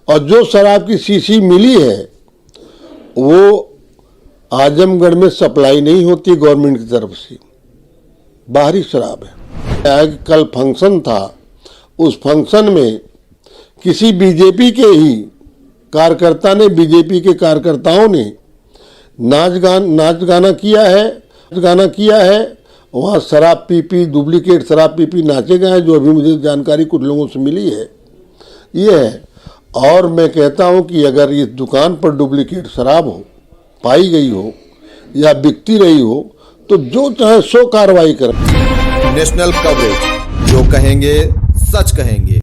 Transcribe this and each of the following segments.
और जो शराब की शीशी मिली है वो आजमगढ़ में सप्लाई नहीं होती गवर्नमेंट की तरफ से, बाहरी शराब है। कल फंक्शन था, उस फंक्शन में किसी बीजेपी के ही कार्यकर्ता ने, बीजेपी के कार्यकर्ताओं ने नाच गाना किया है। वहाँ शराब पी डुप्लीकेट शराब पी नाचे गए हैं, जो अभी मुझे जानकारी कुछ लोगों से मिली है ये है। और मैं कहता हूँ कि अगर इस दुकान पर डुप्लीकेट शराब हो पाई गई हो या बिकती रही हो तो जो चाहे सो कार्रवाई करें। नेशनल कवरेज, जो कहेंगे सच कहेंगे।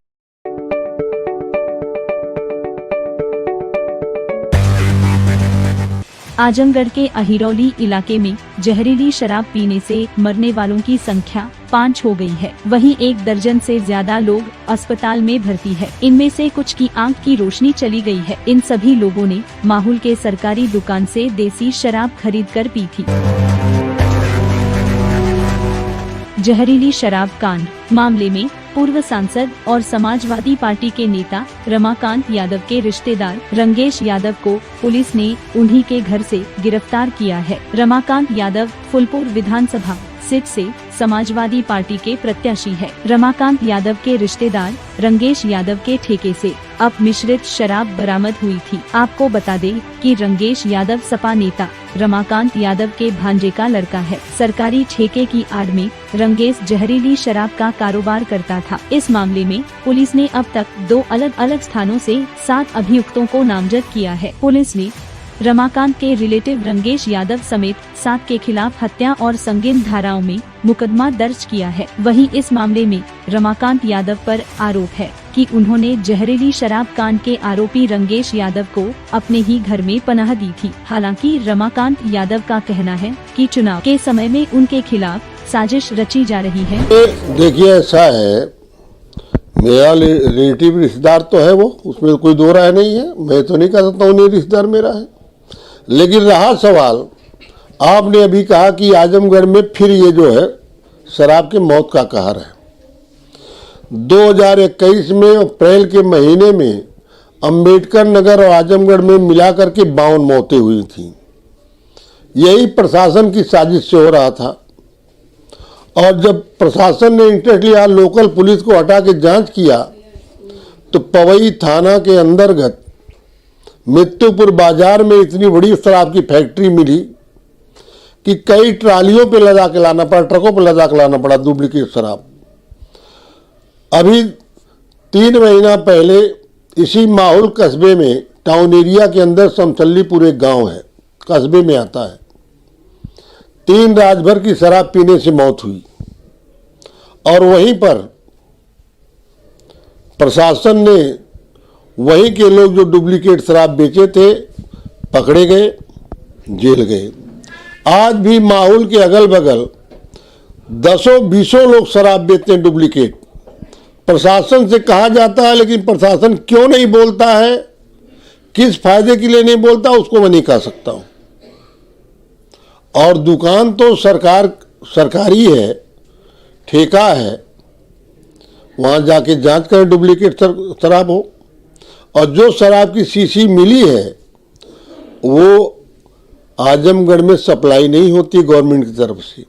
आजमगढ़ के अहिरौली इलाके में जहरीली शराब पीने से मरने वालों की संख्या 5 हो गई है। वहीं 1 दर्जन से ज्यादा लोग अस्पताल में भर्ती है। इनमें से कुछ की आंख की रोशनी चली गई है। इन सभी लोगों ने माहुल के सरकारी दुकान से देसी शराब खरीदकर पी थी। जहरीली शराब कांड मामले में पूर्व सांसद और समाजवादी पार्टी के नेता रमाकांत यादव के रिश्तेदार रंगेश यादव को पुलिस ने उन्हीं के घर से गिरफ्तार किया है। रमाकांत यादव फूलपुर विधानसभा सीट से समाजवादी पार्टी के प्रत्याशी है। रमाकांत यादव के रिश्तेदार रंगेश यादव के ठेके से अब मिश्रित शराब बरामद हुई थी। आपको बता दें कि रंगेश यादव सपा नेता रमाकांत यादव के भांजे का लड़का है। सरकारी ठेके की आड़ में रंगेश जहरीली शराब का कारोबार करता था। इस मामले में पुलिस ने अब तक 2 अलग अलग स्थानों से 7 अभियुक्तों को नामजद किया है। पुलिस ने रमाकांत के रिलेटिव रंगेश यादव समेत 7 के खिलाफ हत्या और संगीन धाराओं में मुकदमा दर्ज किया है। वहीं इस मामले में रमाकांत यादव पर आरोप है कि उन्होंने जहरीली शराब कांड के आरोपी रंगेश यादव को अपने ही घर में पनाह दी थी। हालांकि रमाकांत यादव का कहना है कि चुनाव के समय में उनके खिलाफ साजिश रची जा रही है। देखिए, ऐसा है, मेरा रिलेटिव रिश्तेदार तो है वो, उसमें कोई दो राय नहीं है। मैं तो नहीं कह सकता हूँ रिश्तेदार मेरा है। लेकिन रहा सवाल, आपने अभी कहा कि आजमगढ़ में फिर ये जो है शराब के मौत का कहर है। 2021 में अप्रैल के महीने में अंबेडकर नगर और आजमगढ़ में मिलाकर के 52 मौतें हुई थी। यही प्रशासन की साजिश से हो रहा था। और जब प्रशासन ने इंटरेस्ट लिया, लोकल पुलिस को हटा के जांच किया, तो पवई थाना के अंतर्गत मित्तुपुर बाजार में इतनी बड़ी शराब की फैक्ट्री मिली कि कई ट्रालियों पे लदा के लाना पड़ा, ट्रकों पे लदा के लाना पड़ा डुप्लीकेट शराब। अभी 3 महीना पहले इसी माहुल कस्बे में, टाउन एरिया के अंदर समसल्लीपुर एक गांव है, कस्बे में आता है, 3 रात भर की शराब पीने से मौत हुई। और वहीं पर प्रशासन ने वहीं के लोग जो डुप्लीकेट शराब बेचे थे पकड़े गए, जेल गए। आज भी माहुल के अगल बगल 10-20 लोग शराब बेचते हैं डुप्लीकेट। प्रशासन से कहा जाता है, लेकिन प्रशासन क्यों नहीं बोलता है, किस फायदे के लिए नहीं बोलता, उसको मैं नहीं कह सकता हूं। और दुकान तो सरकारी है, ठेका है, वहां जाके जांच करें डुप्लीकेट शराब हो। और जो शराब की शीशी मिली है वो आजमगढ़ में सप्लाई नहीं होती गवर्नमेंट की तरफ से,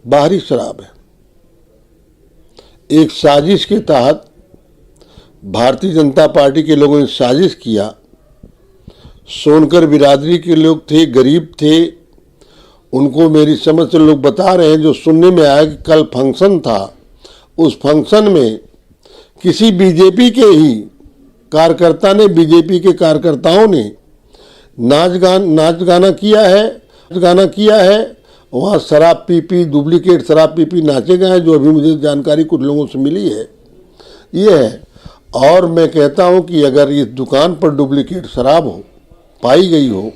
बाहरी शराब है। एक साजिश के तहत भारतीय जनता पार्टी के लोगों ने साजिश किया। सोनकर बिरादरी के लोग थे, गरीब थे, उनको मेरी समझ से लोग बता रहे हैं, जो सुनने में आया कि कल फंक्शन था, उस फंक्शन में किसी बीजेपी के ही कार्यकर्ता ने, बीजेपी के कार्यकर्ताओं ने नाच गाना किया है। वहाँ शराब पी डुप्लीकेट शराब पी नाचे गए हैं, जो अभी मुझे जानकारी कुछ लोगों से मिली है ये है। और मैं कहता हूँ कि अगर इस दुकान पर डुप्लीकेट शराब हो पाई गई हो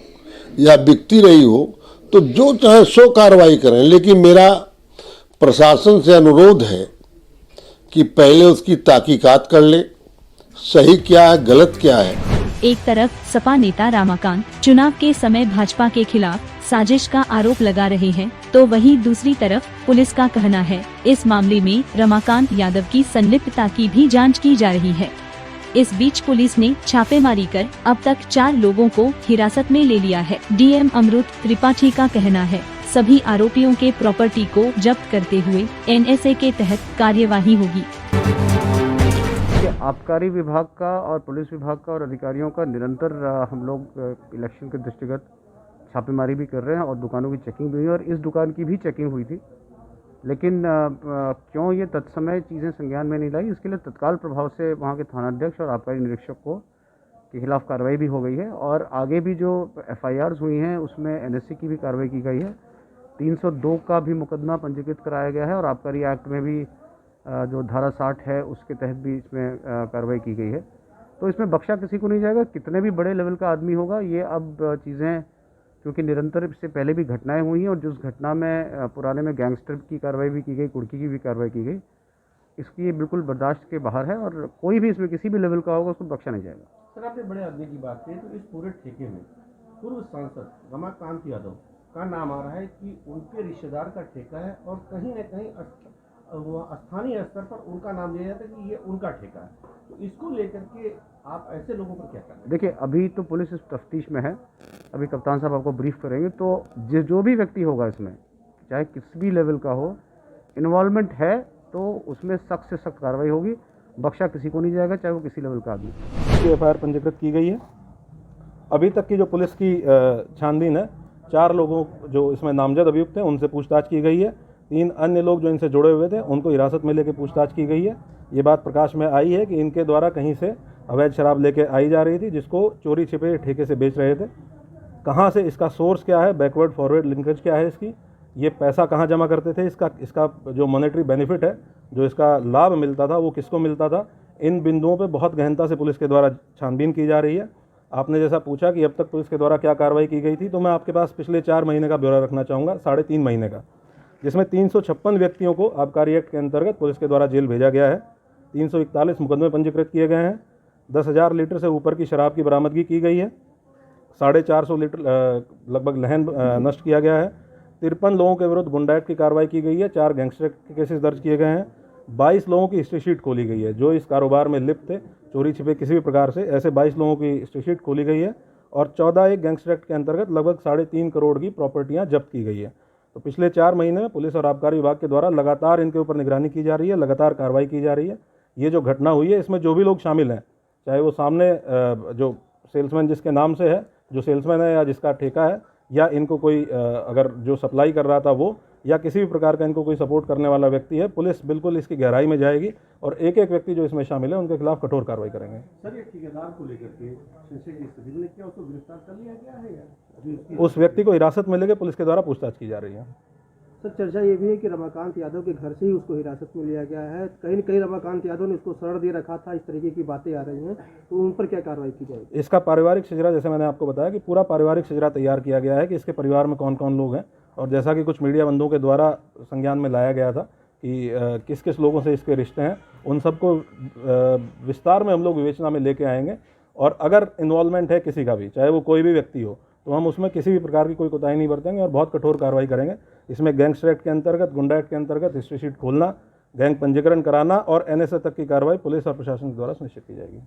या बिकती रही हो तो जो चाहे सो कार्रवाई करें। लेकिन मेरा प्रशासन से अनुरोध है कि पहले उसकी तहकीकात कर ले, सही क्या है गलत क्या है। एक तरफ सपा नेता रमाकांत चुनाव के समय भाजपा के खिलाफ साजिश का आरोप लगा रहे हैं, तो वहीं दूसरी तरफ पुलिस का कहना है इस मामले में रमाकांत यादव की संलिप्तता की भी जांच की जा रही है। इस बीच पुलिस ने छापेमारी कर अब तक 4 लोगों को हिरासत में ले लिया है। डीएम अमृत त्रिपाठी का कहना है सभी आरोपियों के प्रॉपर्टी को जब्त करते हुए एनएसए के तहत कार्यवाही होगी। आबकारी विभाग का और पुलिस विभाग का और अधिकारियों का निरंतर हम लोग इलेक्शन के दृष्टिगत छापेमारी भी कर रहे हैं और दुकानों की चेकिंग भी हुई और इस दुकान की भी चेकिंग हुई थी, लेकिन क्यों ये तत्समय चीज़ें संज्ञान में नहीं लाई, इसके लिए तत्काल प्रभाव से वहाँ के थानाध्यक्ष और आबकारी निरीक्षक के खिलाफ कार्रवाई भी हो गई है और आगे भी जो एफआईआर्स हुई हैं उसमें एनएसए की भी कार्रवाई की गई है। 302 का भी मुकदमा पंजीकृत कराया गया है और आबकारी एक्ट में भी जो धारा 60 है उसके तहत भी इसमें कार्रवाई की गई है। तो इसमें बख्शा किसी को नहीं जाएगा, कितने भी बड़े लेवल का आदमी होगा। ये अब चीज़ें क्योंकि निरंतर इससे पहले भी घटनाएं हुई हैं और जिस घटना में पुराने में गैंगस्टर की कार्रवाई भी की गई, कुर्की की भी कार्रवाई की गई, इसकी ये बिल्कुल बर्दाश्त के बाहर है और कोई भी इसमें किसी भी लेवल का होगा उसको बख्शा नहीं जाएगा। सर, आपने बड़े आदमी की बात की तो इस पूरे ठेके में पूर्व सांसद रमाकांत यादव का नाम आ रहा है कि उनके रिश्तेदार का ठेका है और कहीं न कहीं स्थानीय स्तर पर उनका नाम लिया जाता है कि ये उनका ठेका है। तो इसको लेकर के आप ऐसे लोगों पर क्या करें? देखिए, अभी तो पुलिस इस तफ्तीश में है, अभी कप्तान साहब आपको ब्रीफ करेंगे। तो जो भी व्यक्ति होगा इसमें, चाहे किसी भी लेवल का हो, इन्वॉल्वमेंट है तो उसमें सख्त से सख्त कार्रवाई होगी, बख्शा किसी को नहीं जाएगा, चाहे वो किसी लेवल का आदमी। एफआईआर पंजीकृत की गई है। अभी तक की जो पुलिस की छानबीन है, 4 लोगों जो इसमें नामजद अभियुक्त हैं उनसे पूछताछ की गई है। 3 अन्य लोग जो इनसे जुड़े हुए थे उनको हिरासत में लेकर पूछताछ की गई है। ये बात प्रकाश में आई है कि इनके द्वारा कहीं से अवैध शराब लेके आई जा रही थी जिसको चोरी छिपे ठेके से बेच रहे थे। कहाँ से, इसका सोर्स क्या है, बैकवर्ड फॉरवर्ड लिंकेज क्या है इसकी, ये पैसा कहाँ जमा करते थे, इसका जो मॉनेटरी बेनिफिट है, जो इसका लाभ मिलता था वो किसको मिलता था, इन बिंदुओं पे बहुत गहनता से पुलिस के द्वारा छानबीन की जा रही है। आपने जैसा पूछा कि अब तक पुलिस के द्वारा क्या कार्रवाई की गई थी, तो मैं आपके पास पिछले 4 महीने का ब्यौरा रखना चाहूँगा, 3.5 महीने का, जिसमें 356 व्यक्तियों को आबकारी एक्ट के अंतर्गत पुलिस के द्वारा जेल भेजा गया है। 341 मुकदमे पंजीकृत किए गए हैं। 10,000 लीटर से ऊपर की शराब की बरामदगी की गई है। 450 लीटर लगभग लहन नष्ट किया गया है। 53 लोगों के विरुद्ध गुंडा एक्ट की कार्रवाई की गई है। 4 गैंगस्टर के केसेस दर्ज किए गए हैं। 22 लोगों की हिस्ट्री शीट खोली गई है जो इस कारोबार में लिप्त थे, चोरी छिपे किसी भी प्रकार से, ऐसे 22 लोगों की हिस्ट्री शीट खोली गई है और 14 एक गैंगस्टर एक्ट के अंतर्गत लगभग 3.5 करोड़ की प्रॉपर्टियां जब्त की गई है। तो पिछले 4 महीने में पुलिस और आबकारी विभाग के द्वारा लगातार इनके ऊपर निगरानी की जा रही है, लगातार कार्रवाई की जा रही है। ये जो घटना हुई है इसमें जो भी लोग शामिल हैं, चाहे वो सामने जो सेल्समैन जिसके नाम से है, जो सेल्समैन है या जिसका ठेका है, या इनको कोई अगर जो सप्लाई कर रहा था वो, या किसी भी प्रकार का इनको कोई सपोर्ट करने वाला व्यक्ति है, पुलिस बिल्कुल इसकी गहराई में जाएगी और एक एक व्यक्ति जो इसमें शामिल है उनके खिलाफ कठोर कार्रवाई करेंगे। सर, ये ठेकेदार को लेकर के क्या उसको गिरफ्तार कर लिया गया है या उस व्यक्ति को हिरासत में लेकर पुलिस के द्वारा पूछताछ की जा रही है। सर, चर्चा ये भी है कि रमाकांत यादव के घर से ही उसको हिरासत में लिया गया है। कहीं न कहीं रमाकांत यादव ने उसको शरण दे रखा था, इस तरीके की बातें आ रही हैं, तो उन पर क्या कार्रवाई की जाएगी? इसका पारिवारिक सिजरा, जैसे मैंने आपको बताया कि पूरा पारिवारिक सिजरा तैयार किया गया है कि इसके परिवार में कौन कौन लोग हैं, और जैसा कि कुछ मीडिया बंधुओं के द्वारा संज्ञान में लाया गया था कि किस किस लोगों से इसके रिश्ते हैं, उन सबको विस्तार में हम लोग विवेचना में लेके आएंगे। और अगर इन्वॉल्वमेंट है किसी का भी, चाहे वो कोई भी व्यक्ति हो, तो हम उसमें किसी भी प्रकार की कोई कोताही नहीं बरतेंगे और बहुत कठोर कार्रवाई करेंगे। इसमें गैंगस्टर एक्ट के अंतर्गत, गुंडा एक्ट के अंतर्गत हिस्ट्री शीट खोलना, गैंग पंजीकरण कराना और एनएसए तक की कार्रवाई पुलिस और प्रशासन के द्वारा सुनिश्चित की जाएगी।